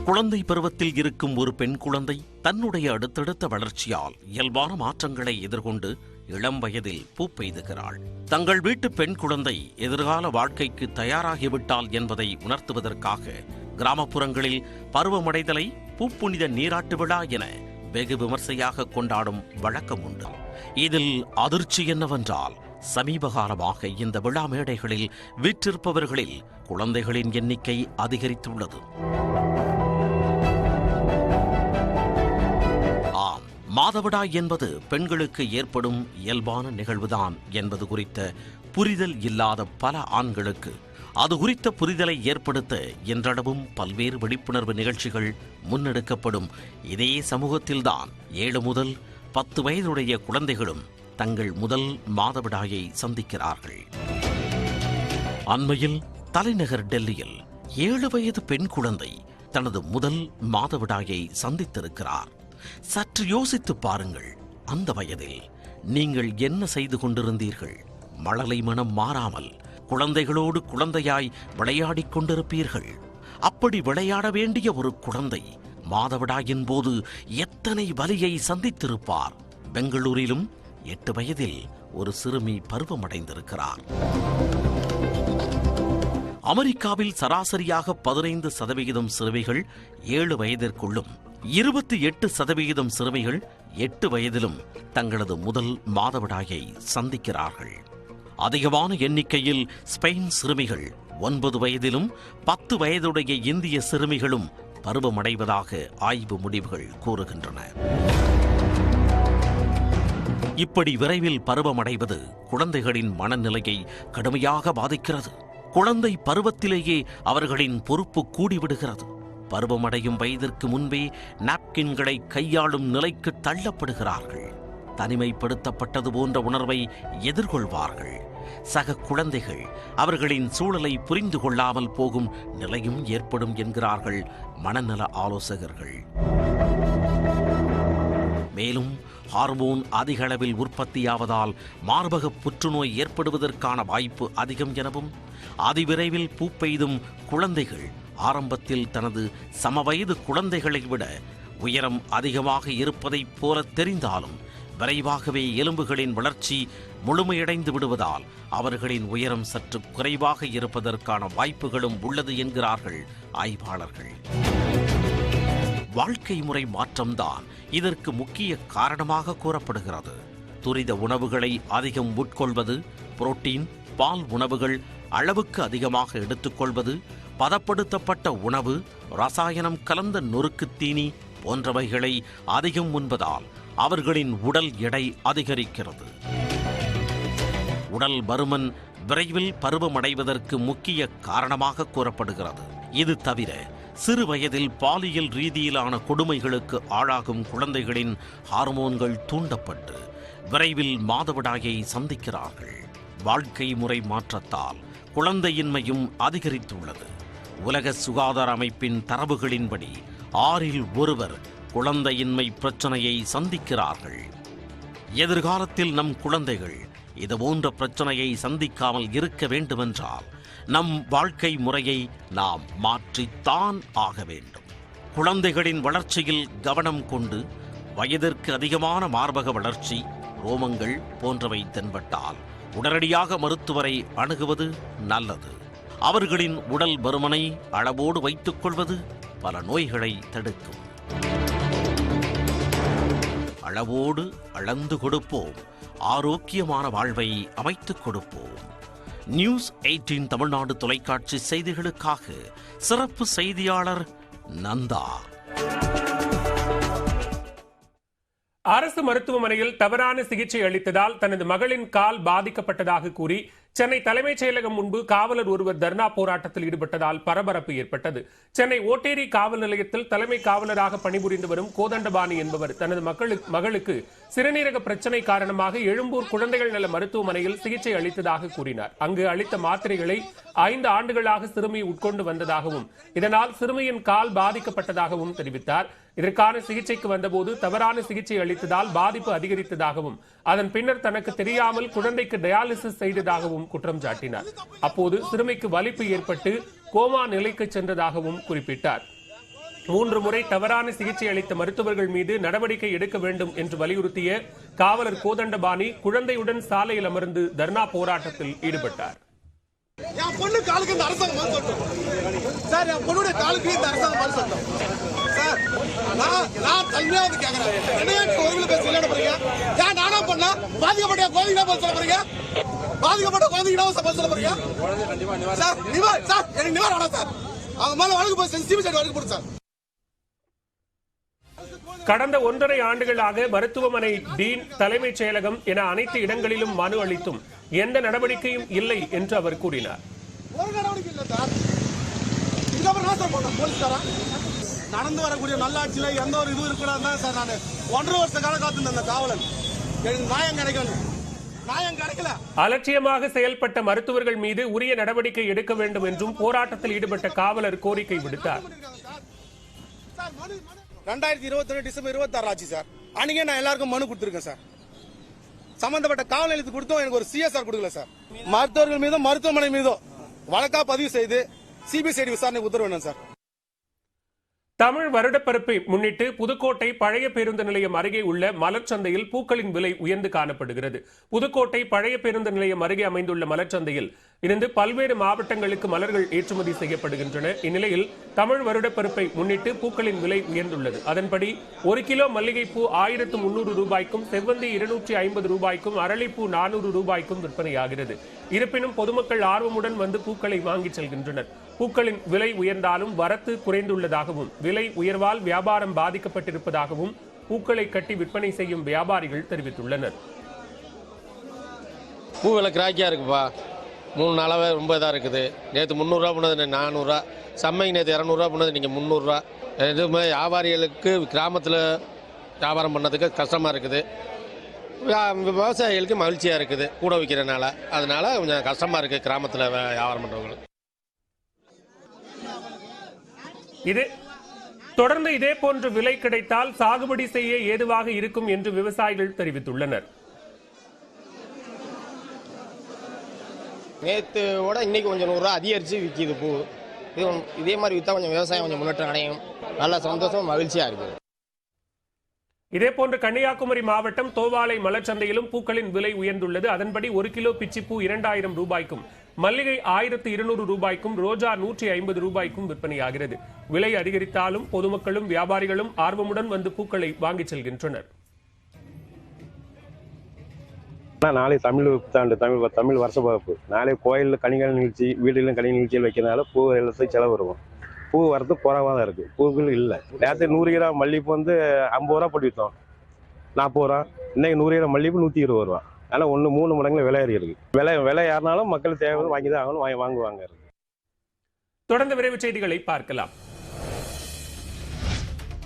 குழந்தை பருவத்தில் இருக்கும் ஒரு பெண் குழந்தை தன்னுடைய அடுத்தடுத்த வளர்ச்சியால் இயல்பான மாற்றங்களை எதிர்கொண்டு இளம் வயதில் பூ பெய்துகிறாள். தங்கள் வீட்டு பெண் குழந்தை எதிர்கால வாழ்க்கைக்கு தயாராகிவிட்டாள் என்பதை உணர்த்துவதற்காக கிராமப்புறங்களில் பருவமடைதலை பூப்புனித நீராட்டு விழா என வெகு விமர்சையாக கொண்டாடும் வழக்கம் உண்டு. இதில் அதிர்ச்சி என்னவென்றால், சமீப காலமாக இந்த விழா மேடைகளில் வீற்றிருப்பவர்களில் குழந்தைகளின் எண்ணிக்கை அதிகரித்துள்ளது. ஆம், மாதவிடாய் என்பது பெண்களுக்கு ஏற்படும் இயல்பான நிகழ்வுதான் என்பது குறித்த புரிதல் இல்லாத பல ஆண்களுக்கு அது குறித்த புரிதலை ஏற்படுத்த இன்றளவும் பல்வேறு விழிப்புணர்வு நிகழ்ச்சிகள் முன்னெடுக்கப்படும். இதே சமூகத்தில்தான் 7 முதல் 10 வயதுடைய குழந்தைகளும் தங்கள் முதல் மாதவிடாயை சந்திக்கிறார்கள். அண்மையில் தலைநகர் டெல்லியில் 7 வயது பெண் குழந்தை தனது முதல் மாதவிடாயை சந்தித்திருக்கிறார். சற்று யோசித்து பாருங்கள், அந்த வயதில் நீங்கள் என்ன செய்து கொண்டிருந்தீர்கள்? மழலை மனம் மாறாமல் குழந்தைகளோடு குழந்தையாய் விளையாடிக் கொண்டிருப்பீர்கள். அப்படி விளையாட வேண்டிய ஒரு குழந்தை மாதவிடாயின் போது எத்தனை வலியை சந்தித்திருப்பார். பெங்களூரிலும் 8 வயதில் ஒரு சிறுமி பருவமடைந்திருக்கிறார். அமெரிக்காவில் சராசரியாக 15% சிறுமிகள் 7 வயதிற்குள்ளும் 28% சிறுமிகள் 8 வயதிலும் தங்களது முதல் மாதவிடாயை சந்திக்கிறார்கள். அதிகமான எண்ணிக்கையில் ஸ்பெயின் சிறுமிகள் 9 வயதிலும் 10 வயதுடைய இந்திய சிறுமிகளும் பருவமடைவதாக ஆய்வு முடிவுகள் கூறுகின்றன. இப்படி விரைவில் பருவமடைவது குழந்தைகளின் மனநிலையை கடுமையாக பாதிக்கிறது. குழந்தை பருவத்திலேயே அவர்களின் பொறுப்பு கூடிவிடுகிறது. பருவமடையும் வயதிற்கு முன்பே நாப்கின்களை கையாளும் நிலைக்கு தள்ளப்படுகிறார்கள். தனிமைப்படுத்தப்பட்டது போன்ற உணர்வை எதிர்கொள்வார்கள். சக குழந்தைகள் அவர்களின் சூழலை புரிந்து கொள்ளாமல் போகும் நிலையும் ஏற்படும் என்கிறார்கள் மனநல ஆலோசகர்கள். மேலும் ஹார்மோன் அதிக அளவில் உற்பத்தியாவதால் மார்பக புற்றுநோய் ஏற்படுவதற்கான வாய்ப்பு அதிகம் எனவும், அதிவிரைவில் பூ பெய்தும் குழந்தைகள் ஆரம்பத்தில் தனது சமவயது குழந்தைகளை விட உயரம் அதிகமாக இருப்பதைப் போல தெரிந்தாலும் விரைவாகவே எலும்புகளின் வளர்ச்சி முழுமையடைந்து விடுவதால் அவர்களின் உயரம் சற்று குறைவாக இருப்பதற்கான வாய்ப்புகளும் உள்ளது என்கிறார்கள் ஆய்வாளர்கள். வாழ்க்கை முறை மாற்றம்தான் இதற்கு முக்கிய காரணமாக கூறப்படுகிறது. துரித உணவுகளை அதிகம் உட்கொள்வது, புரோட்டீன், பால் உணவுகள் அளவுக்கு அதிகமாக எடுத்துக்கொள்வது, பதப்படுத்தப்பட்ட உணவு, ரசாயனம் கலந்த நொறுக்கு தீனி போன்றவைகளை அதிகம் உண்பதால் அவர்களின் உடல் எடை அதிகரிக்கிறது. உடல் பருமன் விரைவில் பருவமடைவதற்கு முக்கிய காரணமாக கூறப்படுகிறது. இது தவிர சிறு வயதில் பாலியல் ரீதியிலான கொடுமைகளுக்கு ஆளாகும் குழந்தைகளின் ஹார்மோன்கள் தூண்டப்பட்டு விரைவில் மாதவிடாயை சந்திக்கிறார்கள். வாழ்க்கை முறை மாற்றத்தால் குழந்தையின்மையும் அதிகரித்துள்ளது. உலக சுகாதார அமைப்பின் தரவுகளின்படி 6 ஒருவர் குழந்தையின்மை பிரச்சனையை சந்திக்கிறார்கள். எதிர்காலத்தில் நம் குழந்தைகள் இதுபோன்ற பிரச்சனையை சந்திக்காமல் இருக்க வேண்டுமென்றால் நம் வாழ்க்கை முறையை நாம் மாற்றித்தான் ஆக வேண்டும். குழந்தைகளின் வளர்ச்சியில் கவனம் கொண்டு வயதிற்கு அதிகமான மார்பக வளர்ச்சி, ரோமங்கள் போன்றவை தென்பட்டால் உடனடியாக மருத்துவரை அணுகுவது நல்லது. அவர்களின் உடல் பருமனை அளவோடு வைத்துக் கொள்வது பல நோய்களை தடுக்கும். அளவோடு அளந்து கொடுப்போம், ஆரோக்கியமான வாழ்வை அமைத்துக் கொடுப்போம். நியூஸ் 18 தமிழ்நாடு தொலைக்காட்சி செய்திகளுக்காக சிறப்பு செய்தியாளர் நந்தா. அரசு மருத்துவமனையில் தவறான சிகிச்சை அளித்ததால் தனது மகளின் கால் பாதிக்கப்பட்டதாக கூறி சென்னை தலைமைச் செயலகம் முன்பு காவலர் ஒருவர் தர்ணா போராட்டத்தில் ஈடுபட்டதால் பரபரப்பு ஏற்பட்டது. சென்னை ஓட்டேரி காவல் நிலையத்தில் தலைமை காவலராக பணிபுரிந்து வரும் கோதண்டபாணி என்பவர் தனது மகளுக்கு சிறுநீரக பிரச்சனை காரணமாக எழும்பூர் குழந்தைகள் நல மருத்துவமனையில் சிகிச்சை அளித்ததாக கூறினார். அங்கு அளித்த மாத்திரைகளை 5 ஆண்டுகளாக சிறுமி உட்கொண்டு வந்ததாகவும் இதனால் சிறுமியின் கால் பாதிக்கப்பட்டதாகவும் தெரிவித்தார். இதற்கான சிகிச்சைக்கு வந்தபோது தவறான சிகிச்சை அளித்ததால் பாதிப்பு அதிகரித்ததாகவும் அதன் பின்னர் தனக்கு தெரியாமல் குழந்தைக்கு டயாலிசிஸ் செய்ததாகவும் குற்றம் சாட்டினார். அப்போது சிறுமிக்கு வலிப்பு ஏற்பட்டு கோமா நிலைக்கு சென்றதாகவும் குறிப்பிட்டார். 3 முறை தவறான சிகிச்சை அளித்த மருத்துவர்கள் மீது நடவடிக்கை எடுக்க வேண்டும் என்று வலியுறுத்திய காவலர் கோதண்டபாணி குழந்தையுடன் சாலையில் அமர்ந்து தர்ணா போராட்டத்தில் ஈடுபட்டார். என் பொண்ணு காலுக்கு இந்த அரசாங்கம் மறு சொல்லட்டும் சார். என் பொண்ணுடைய காலுக்கு இந்த அரசாங்கம் மறு சொல்லட்டும் சார். நான் தனியா வந்து கேட்கிறேன். என்ன கோவில பேச விளையாட போறீங்க? ஏன் நானா பண்ணா பாதிக்கப்பட்ட குழந்தைங்க பதில் சொல்ல போறீங்க? பாதிக்கப்பட்ட குழந்தைங்க பதில் சொல்ல போறீங்க சார்? சார் எனக்கு நிவாரணம் வேணாம் சார். அவங்க மேல வழக்கு போய் சிபிசிஐடி வழக்கு போடு சார். கடந்த 1.5 ஆண்டுகளாக மருத்துவமனை, டீன், தலைமைச் செயலகம் என அனைத்து இடங்களிலும் மனு அளித்தும் எந்த நடவடிக்கையும் இல்லை என்று அவர் கூறினார். ஒரு நடவடிக்கை இல்லை சார். இதுக்கப்புறம் என்ன சார் பண்ணணும்? போலீஸ்காரா நடந்து வரக்கூடிய நல்லாட்சியில எந்த ஒரு இது இருக்கக்கூடாது தான் சார். நான் 1.5 வருஷ காலம் காத்து அந்த காவலன் எனக்கு நியாயம் கிடைக்கணும். நியாயம் கிடைக்கல. அலட்சியமாக செயல்பட்ட மருத்துவர்கள் மீது உரிய நடவடிக்கை எடுக்க வேண்டும் என்றும் போராட்டத்தில் ஈடுபட்ட காவலர் கோரிக்கை விடுத்தார். 2021 டிசம்பர் 26 ஆச்சு சார். அன்னைக்கே நான் எல்லாருக்கும் மனு கொடுத்துருக்கேன் சார். சம்பந்தப்பட்ட காவல் நிலையத்துக்கு கொடுத்தோம், எனக்கு ஒரு சிஎஸ்ஆர் கொடுக்கல சார். மருத்துவர்கள் மீதும் மருத்துவமனை மீதும் வழக்கா பதிவு செய்து சிபிசிஐடி விசாரணை உத்தரவு வேணும் சார். தமிழ் வருடப்பிறப்பை முன்னிட்டு புதுக்கோட்டை பழைய பேருந்து நிலையம் அருகே உள்ள மலர் சந்தையில் பூக்களின் விலை உயர்ந்து காணப்படுகிறது. புதுக்கோட்டை பழைய பேருந்து நிலையம் அருகே அமைந்துள்ள மலர் சந்தையில் இருந்து பல்வேறு மாவட்டங்களுக்கு மலர்கள் ஏற்றுமதி செய்யப்படுகின்றன. இந்நிலையில் தமிழ் வருடப்பிறப்பை முன்னிட்டு பூக்களின் விலை உயர்ந்துள்ளது. அதன்படி 1 கிலோ மல்லிகைப்பூ 1300 ரூபாய்க்கும், செவ்வந்தி 250 ரூபாய்க்கும், அரளிப்பூ 400 ரூபாய்க்கும் விற்பனையாகிறது. இருப்பினும் பொதுமக்கள் ஆர்வமுடன் வந்து பூக்களை வாங்கிச் செல்கின்றனர். பூக்களின் விலை உயர்ந்தாலும் வரத்து குறைந்துள்ளதாகவும், விலை உயர்வால் வியாபாரம் பாதிக்கப்பட்டிருப்பதாகவும் பூக்களை கட்டி விற்பனை செய்யும் வியாபாரிகள் தெரிவித்துள்ளனர். பூ விலை கிராக்கியாக இருக்குப்பா. 3 நாளாவே ரொம்ப இதாக இருக்குது. நேற்று 300 ரூபா போனது, 400 ரூபா. சம்மை நேற்று 200 ரூபா போனது, நீங்கள் 300 ரூபா. எதுவுமே வியாபாரிகளுக்கு கிராமத்தில் வியாபாரம் பண்ணதுக்கு கஷ்டமாக இருக்குது. விவசாயிகளுக்கு மகிழ்ச்சியாக இருக்குது கூட விற்கிறனால. அதனால கொஞ்சம் கஷ்டமாக இருக்குது கிராமத்தில் வியாபாரம் பண்ணுறவங்களுக்கு. தொடர்ந்து இதே போன்ற விலை கிடைத்தால் சாகுபடி செய்ய ஏதுவாக இருக்கும் என்று விவசாயிகள் தெரிவித்துள்ளனர். நேற்றுவோட இன்னைக்கு கொஞ்சம் 100 ரூபா அதிகரித்து விற்கிது பூ. இதே மாதிரி விற்றா கொஞ்சம் விவசாயம் கொஞ்சம் முன்னேற்றம் அடையும். நல்ல சந்தோஷம், மகிழ்ச்சியாக இருக்குது. இதேபோன்று கன்னியாகுமரி மாவட்டம் தோவாளை மலர் சந்தையிலும் பூக்களின் விலை உயர்ந்துள்ளது. அதன்படி 1 கிலோ பிச்சிப்பூ 2000 ரூபாய்க்கும், மல்லிகை 1200 ரூபாய்க்கும், ரோஜா 150 ரூபாய்க்கும் விற்பனையாகிறது. விலை அதிகரித்தாலும் பொதுமக்களும் வியாபாரிகளும் ஆர்வமுடன் வந்து பூக்களை வாங்கிச் செல்கின்றனர். நாளை தமிழ் புத்தாண்டு, தமிழ் வருஷ பிறப்பு. நாளை கோயிலில் கனிகள் நிகழ்ச்சி, வீடுகளிலும் கனி நிகழ்ச்சிகள் வைக்கிறதுனால பூ எல்லாத்தையும் செலவு வருவோம். பூ வரது குறைவாக தான் இருக்குது, பூக்கள் இல்லை. நேற்று 100 கிராம் மல்லிகைப்பூ 50 ரூபா போட்டு விற்றோம், 40 ரூபா. இன்னைக்கு 100 கிராம் மல்லிகைப்பூ 120 ரூபா. அதனால் 3 மடங்குல விலை ஏறி இருக்கு. விலை ஏறினாலும் மக்கள் தேவை வாங்கி தான் ஆகணும், வாங்குவாங்க. தொடர்ந்து விரைவு செய்திகளை பார்க்கலாம்.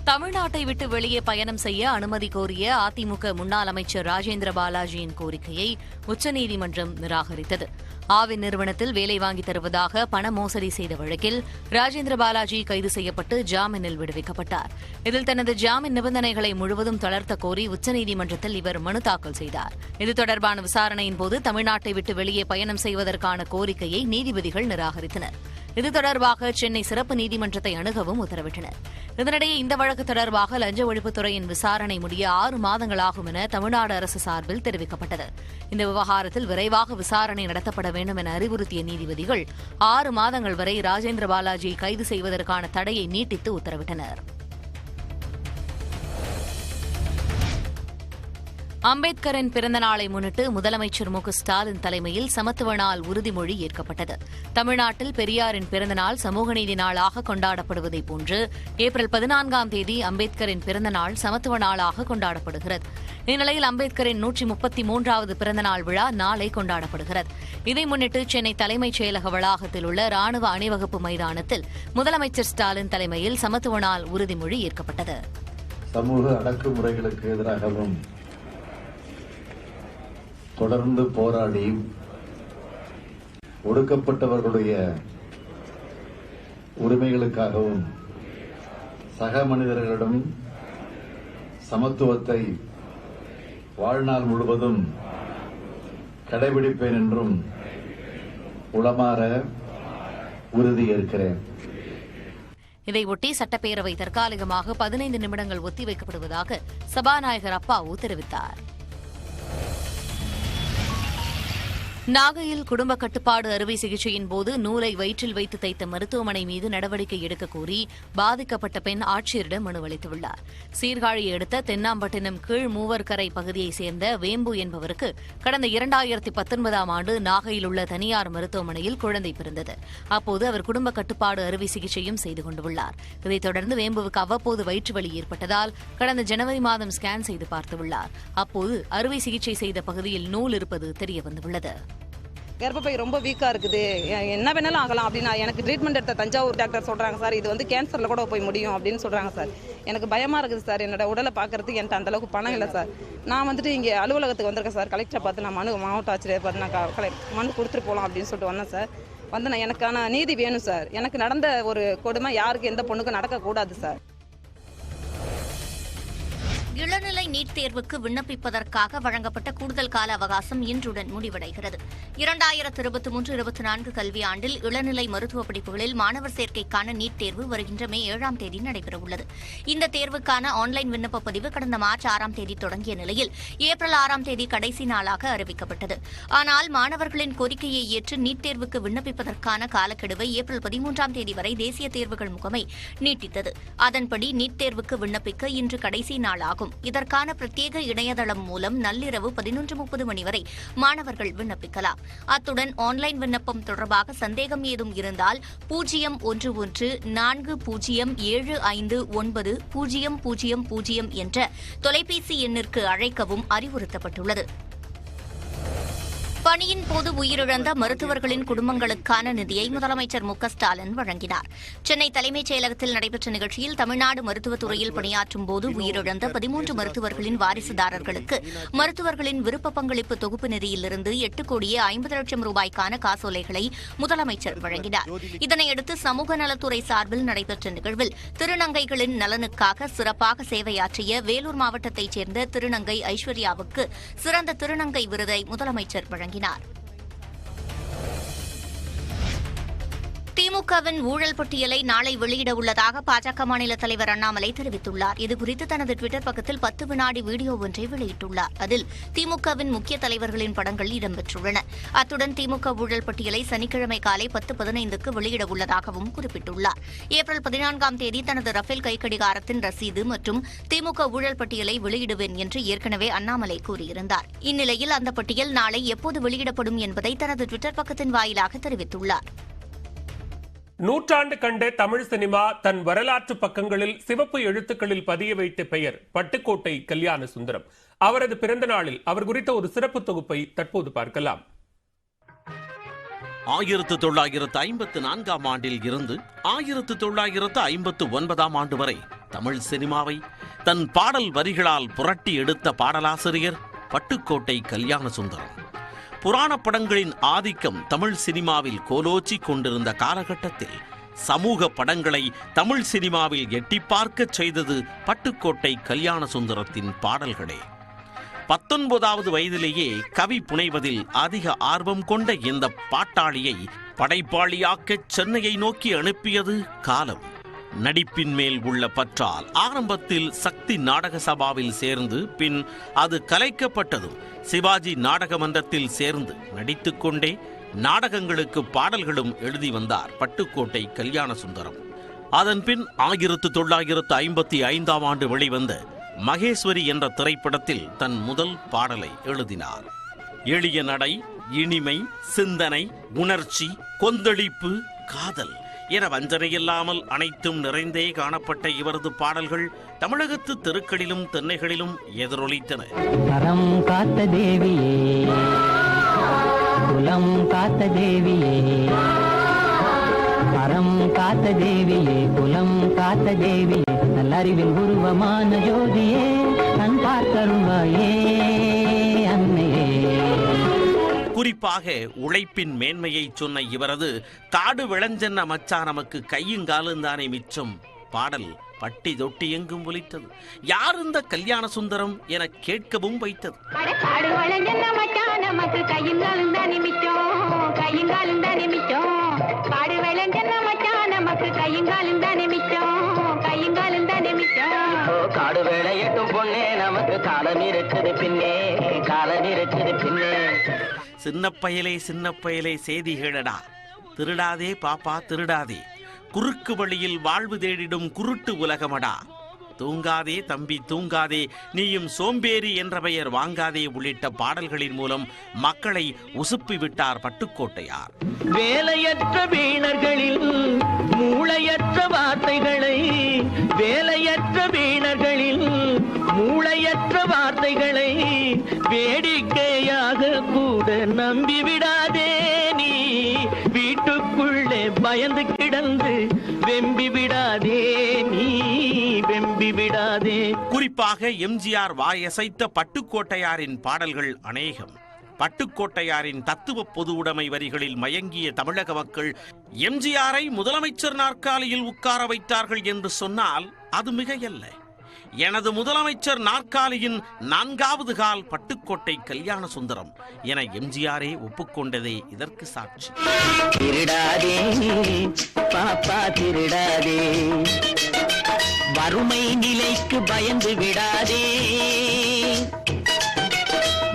தமிழ்நாட்டை விட்டு வெளியே பயணம் செய்ய அனுமதி கோரிய அதிமுக முன்னாள் அமைச்சர் ராஜேந்திர பாலாஜியின் கோரிக்கையை உச்சநீதிமன்றம் நிராகரித்தது. ஆவின் நிறுவனத்தில் வேலை வாங்கி தருவதாக பண மோசடி செய்த வழக்கில் ராஜேந்திர பாலாஜி கைது செய்யப்பட்டு ஜாமீனில் விடுவிக்கப்பட்டார். இதில் தனது ஜாமீன் நிபந்தனைகளை முழுவதும் தளர்த்த கோரி உச்சநீதிமன்றத்தில் இவர் மனு தாக்கல் செய்தார். இது தொடர்பான விசாரணையின் போது தமிழ்நாட்டை விட்டு வெளியே பயணம் செய்வதற்கான கோரிக்கையை நீதிபதிகள் நிராகரித்தனர். இது தொடர்பாக சென்னை சிறப்பு நீதிமன்றத்தை அணுகவும் உத்தரவிட்டனர். இதனிடையே இந்த வழக்கு தொடர்பாக லஞ்ச ஒழிப்புத்துறையின் விசாரணை முடிய 6 மாதங்களாகும் என தமிழ்நாடு அரசு சார்பில் தெரிவிக்கப்பட்டது. இந்த விவகாரத்தில் விரைவாக விசாரணை நடத்தப்பட வேண்டும் என அறிவுறுத்திய நீதிபதிகள் 6 மாதங்கள் வரை ராஜேந்திர பாலாஜியை கைது செய்வதற்கான தடையை நீட்டித்து உத்தரவிட்டனர். அம்பேத்கரின் பிறந்த நாளை முன்னிட்டு முதலமைச்சர் மு.க.ஸ்டாலின் தலைமையில் சமத்துவ நாள் உறுதிமொழி ஏற்கப்பட்டது. தமிழ்நாட்டில் பெரியாரின் பிறந்த நாள் சமூக நீதி நாளாக கொண்டாடப்படுவதைப் போன்று ஏப்ரல் 14ஆம் தேதி அம்பேத்கரின் பிறந்த நாள் சமத்துவ நாளாக கொண்டாடப்படுகிறது. இந்நிலையில் அம்பேத்கரின் 133வது பிறந்த நாள் விழா நாளை கொண்டாடப்படுகிறது. இதை முன்னிட்டு சென்னை தலைமைச் செயலக வளாகத்தில் உள்ள ராணுவ அணிவகுப்பு மைதானத்தில் முதலமைச்சர் ஸ்டாலின் தலைமையில் சமத்துவ நாள் உறுதிமொழி ஏற்கப்பட்டது. சமூக அடக்குமுறைகளுக்கு எதிராகவும் தொடர்ந்து போராடி ஒடுக்கப்பட்டவர்களுடைய உரிமைகளுக்காகவும் சக மனிதர்களிடம் சமத்துவத்தை வாழ்நாள் முழுவதும் கடைபிடிப்பேன் என்றும் உளமாற உறுதியேற்கிறேன். இதையொட்டி சட்டப்பேரவை தற்காலிகமாக 15 நிமிடங்கள் ஒத்திவைக்கப்படுவதாக சபாநாயகர் அப்பாவு தெரிவித்தார். நாகையில் குடும்ப கட்டுப்பாடு அறுவை சிகிச்சையின் போது நூலை வயிற்றில் வைத்து தைத்த மருத்துவமனை மீது நடவடிக்கை எடுக்க கோரி பாதிக்கப்பட்ட பெண் ஆட்சியரிடம் மனு அளித்துள்ளார். சீர்காழியை அடுத்த தென்னாம்பட்டினம் கீழ் மூவர்கரை பகுதியைச் சேர்ந்த வேம்பு என்பவருக்கு கடந்த 2019ஆம் ஆண்டு நாகையில் உள்ள தனியார் மருத்துவமனையில் குழந்தை பிறந்தது. அப்போது அவர் குடும்ப கட்டுப்பாடு அறுவை சிகிச்சையும் செய்து கொண்டுள்ளார். இதைத் தொடர்ந்து வேம்புவுக்கு அவ்வப்போது வயிற்று வலி ஏற்பட்டதால் கடந்த ஜனவரி மாதம் ஸ்கேன் செய்து பார்த்துள்ளார். அப்போது அறுவை சிகிச்சை செய்த பகுதியில் நூல் இருப்பது தெரியவந்துள்ளது. கர்ப்பப்பை ரொம்ப வீக்காக இருக்குது, என்ன வேணாலும் ஆகலாம் அப்படின்னு எனக்கு ட்ரீட்மெண்ட் எடுத்த தஞ்சாவூர் டாக்டர் சொல்கிறாங்க சார். இது வந்து கேன்சரில் கூட போய் முடியும் அப்படின்னு சொல்கிறாங்க சார். எனக்கு பயமாக இருக்குது சார். என்னோட உடலை பார்க்கறதுக்கு என்கிட்ட அந்தளவுக்கு பணம் இல்லை சார். நான் வந்துட்டு இங்கே அலுவலகத்துக்கு வந்திருக்கேன் சார். கலெக்டரை பார்த்து நான் மாவட்ட ஆட்சியரை பார்த்து நான் மனு கொடுத்துட்டு போகலாம் அப்படின்னு சொல்லிட்டு வந்தேன் சார். வந்து நான் எனக்கான நீதி வேணும் சார். எனக்கு நடந்த ஒரு கொடுமை யாருக்கு எந்த பொண்ணுக்கும் நடக்கக்கூடாது சார். இளநிலை நீட் தேர்வுக்கு விண்ணப்பிப்பதற்காக வழங்கப்பட்ட கூடுதல் கால அவகாசம் இன்றுடன் முடிவடைகிறது. 2023-24 கல்வியாண்டில் இளநிலை மருத்துவ படிப்புகளில் மாணவர் சேர்க்கைக்கான நீட் தேர்வு வருகின்ற மே 7ஆம் தேதி நடைபெறவுள்ளது. இந்த தேர்வுக்கான ஆன்லைன் விண்ணப்ப பதிவு கடந்த மார்ச் 6ஆம் தேதி தொடங்கிய நிலையில் ஏப்ரல் 6ஆம் தேதி கடைசி நாளாக அறிவிக்கப்பட்டது. ஆனால் மாணவர்களின் கோரிக்கையை ஏற்று நீட் தேர்வுக்கு விண்ணப்பிப்பதற்கான காலக்கெடுவை ஏப்ரல் 13ஆம் தேதி வரை தேசிய தேர்வுகள் முகமை நீட்டித்தது. அதன்படி நீட் தேர்வுக்கு விண்ணப்பிக்க இன்று கடைசி நாளாகும். இதற்கான பிரத்யேக இணையதளம் மூலம் நள்ளிரவு 11:30 மணி வரை மாணவர்கள் விண்ணப்பிக்கலாம். அத்துடன் ஆன்லைன் விண்ணப்பம் தொடர்பாக சந்தேகம் ஏதும் இருந்தால் 011-40759000 என்ற தொலைபேசி எண்ணிற்கு அழைக்கவும் அறிவுறுத்தப்பட்டுள்ளது. பணியின் போது உயிரிழந்த மருத்துவர்களின் குடும்பங்களுக்கான நிதியை முதலமைச்சர் மு க ஸ்டாலின் வழங்கினார். சென்னை தலைமைச் செயலகத்தில் நடைபெற்ற நிகழ்ச்சியில் தமிழ்நாடு மருத்துவத்துறையில் பணியாற்றும் போது உயிரிழந்த 13 மருத்துவர்களின் வாரிசுதாரர்களுக்கு மருத்துவர்களின் விருப்ப பங்களிப்பு தொகுப்பு நிதியிலிருந்து 8,50,00,000 ரூபாய்க்கான காசோலைகளை முதலமைச்சர் வழங்கினார். இதனையடுத்து சமூக நலத்துறை சார்பில் நடைபெற்ற நிகழ்வில் திருநங்கைகளின் நலனுக்காக சிறப்பாக சேவையாற்றிய வேலூர் மாவட்டத்தைச் சேர்ந்த திருநங்கை ஐஸ்வர்யாவுக்கு சிறந்த திருநங்கை விருதை முதலமைச்சர் வழங்கினார். திமுகவின் ஊழல் பட்டியலை நாளை வெளியிட உள்ளதாக பாஜக மாநில தலைவர் அண்ணாமலை தெரிவித்துள்ளார். இதுகுறித்து தனது டுவிட்டர் பக்கத்தில் 10 வினாடி வீடியோ ஒன்றை வெளியிட்டுள்ளார். அதில் திமுகவின் முக்கிய தலைவர்களின் படங்கள் இடம்பெற்றுள்ளன. அத்துடன் திமுக ஊழல் பட்டியலை சனிக்கிழமை காலை 10:15க்கு வெளியிட உள்ளதாகவும் குறிப்பிட்டுள்ளார். ஏப்ரல் 14ஆம் தேதி தனது ரஃபேல் கைக்கடிகாரத்தின் ரசீது மற்றும் திமுக ஊழல் பட்டியலை வெளியிடுவேன் என்று ஏற்கனவே அண்ணாமலை கூறியிருந்தார். இந்நிலையில் அந்த பட்டியல் நாளை எப்போது வெளியிடப்படும் என்பதை தனது டுவிட்டர் பக்கத்தின் வாயிலாக தெரிவித்துள்ளார். நூற்றாண்டு கண்ட தமிழ் சினிமா தன் வரலாற்று பக்கங்களில் சிவப்பு எழுத்துக்களில் பதிய வைத்த பெயர் பட்டுக்கோட்டை கல்யாண சுந்தரம். அவரது பிறந்த நாளில் அவர் குறித்த ஒரு சிறப்பு தொகுப்பை தற்போது பார்க்கலாம். 1954ஆம் ஆண்டில் இருந்து 1959ஆம் ஆண்டு வரை தமிழ் சினிமாவை தன் பாடல் வரிகளால் புரட்டி எடுத்த பாடலாசிரியர் பட்டுக்கோட்டை கல்யாண சுந்தரம். புராண படங்களின் ஆதிக்கம் தமிழ் சினிமாவில் கோலோச்சி கொண்டிருந்த காலகட்டத்தில் சமூக படங்களை தமிழ் சினிமாவில் எட்டி பார்க்கச் செய்தது பட்டுக்கோட்டை கல்யாண சுந்தரத்தின் பாடல்களே. 19வது வயதிலேயே கவி புனைவதில் அதிக ஆர்வம் கொண்ட இந்த பாட்டாளியை படைப்பாளியாக்க சென்னையை நோக்கி அனுப்பியது காலம். நடிப்பின் மேல் உள்ள பற்றால் ஆரம்பத்தில் சக்தி நாடக சபாவில் சேர்ந்து பின் அது கலைக்கப்பட்டதும் சிவாஜி நாடக மன்றத்தில் சேர்ந்து நடித்துக்கொண்டே நாடகங்களுக்கு பாடல்களும் எழுதி வந்தார் பட்டுக்கோட்டை கல்யாண சுந்தரம். அதன் பின் 1955ஆம் ஆண்டு வெளிவந்த மகேஸ்வரி என்ற திரைப்படத்தில் தன் முதல் பாடலை எழுதினார். எளிய நடை, இனிமை, சிந்தனை, உணர்ச்சி, கொந்தளிப்பு, காதல் என வஞ்சனையில்லாமல் அனைத்தும் நிறைந்தே காணப்பட்ட இவரது பாடல்கள் தமிழகத்து தெருக்களிலும் தென்னைகளிலும் எதிரொலித்தன. கரம் காத்த தேவியே, குலம் காத்த தேவியே, கரம் காத்த தேவியே, குலம் காத்த தேவியே, நல்லறிவில் உருவமான ஜோதியே, கண் பார்த்தருள்வாயே அன்னையே. குறிப்பாக உழைப்பின் மேன்மையை சொன்ன இவரது காடு விளைஞ்சென்ன மச்சான் நமக்கு கையுங்காலும் தானே மிச்சம் பாடல் பட்டி தொட்டி எங்கும் ஒலித்தது. யார் இந்த கல்யாண சுந்தரம் என கேட்கவும் வைத்தது. காடு விளைஞ்சென்ன மச்சான் நமக்கு கையுங்காலும் தானே மிச்சம், கையுங்காலும் தானே மிச்சம், காடு விளைஞ்சென்ன மச்சான் நமக்கு கையுங்காலும் தானே மிச்சம். விளையட்டும் பொண்ணே நமக்கு காலம் இருக்குது பின்னே காலம் இருக்குது பின்னே. சின்ன பயலே செய்தி கேளடா, திருடாதே பாப்பா திருடாதே, குறுக்கு வழியில் வாழ்வு தேடிடும் குருட்டு உலகமடா, தூங்காதே தம்பி தூங்காதே, நீயும் சோம்பேறி என்ற பெயர் வாங்காதே உள்ளிட்ட பாடல்களின் மூலம் மக்களை உசுப்பி விட்டார் பட்டுக்கோட்டையார். வேலையற்ற வீணர்களில் மூளையற்ற வார்த்தைகளை, வேலையற்ற வீணர்களில் மூளையற்ற வார்த்தைகளை வேடிக்கையாக கூட நம்பிவிடாதே நீ, வீட்டுக்குள்ளே பயந்து கிடந்து வெம்பி விடாதே நீ, வெம்பி விடாதே. குறிப்பாக எம்ஜிஆர் வாயசைத்த பட்டுக்கோட்டையாரின் பாடல்கள் அநேகம். பட்டுக்கோட்டையாரின் தத்துவ பொது உடைமை வரிகளில் மயங்கிய தமிழக மக்கள் எம்ஜிஆரை முதலமைச்சர் நாற்காலியில் உட்கார வைத்தார்கள் என்று சொன்னால் அது மிகையல்ல. எனது முதலமைச்சர் நாற்காலியின் 4வது கால் பட்டுக்கோட்டை கல்யாண சுந்தரம் என எம்ஜிஆரே ஒப்புக்கொண்டதே இதற்கு சாட்சி. திருடாதே பாப்பா திருடாதே, வறுமை நிலைக்கு பயந்து விடாதே,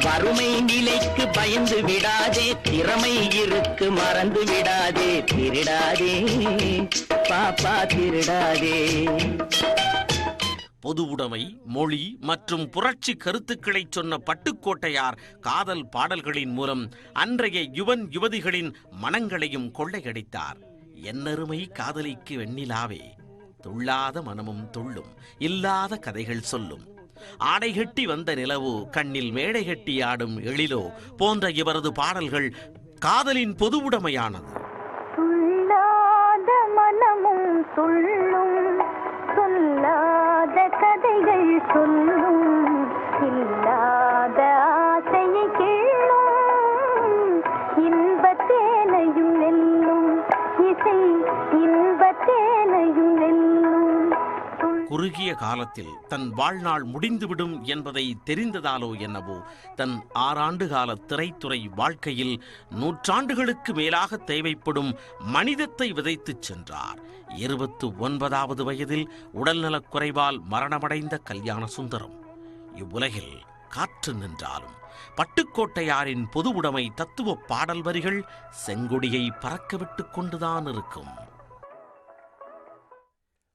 வறுமை நிலைக்கு பயந்து விடாதே, திறமை இருக்கு மறந்து விடாதே, திருடாதே பாப்பா திருடாதே. பொது உடைமை, மொழி மற்றும் புரட்சி கருத்துக்களை சொன்ன பட்டுக்கோட்டையார் காதல் பாடல்களின் மூலம் அன்றைய யுவதிகளின் மனங்களையும் கொள்ளையடித்தார். என்னருமை காதலிக்கு வெண்ணிலாவே, துள்ளாத மனமும் துள்ளும், இல்லாத கதைகள் சொல்லும், ஆடை கட்டி வந்த நிலவோ, கண்ணில் மேடை கட்டி ஆடும் எழிலோ போன்ற இவரது பாடல்கள் காதலின் பொது உடைமையானது. துள்ளாத மனமும் துள்ளும், சொல்லாத கதைகள் சொல்லும், இல்லாத ஆசையை கிள்ளும், இன்பத்தேனையும் நெல்லும், இசை இன்பத்தேனையும் நெல்லும். குறுகிய காலத்தில் தன் வாழ்நாள் முடிந்துவிடும் என்பதை தெரிந்ததாலோ என்னவோ தன் 6 ஆண்டு கால திரைத்துறை வாழ்க்கையில் நூற்றாண்டுகளுக்கு மேலாக தேவைப்படும் மனிதத்தை விதைத்துச் சென்றார். 29வது வயதில் உடல்நலக் குறைவால் மரணமடைந்த கல்யாண சுந்தரம் இவ்வுலகில் காற்று நின்றாலும் பட்டுக்கோட்டையாரின் பொது உடைமை தத்துவ பாடல் வரிகள் செங்கொடியை பறக்கவிட்டுக் கொண்டுதான் இருக்கும்.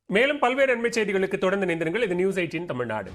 மேலும் பல்வேறு நன்மை செய்திகளுக்கு தொடர்ந்து இணைந்திருங்கள். இது நியூஸ் 18 தமிழ்நாடு.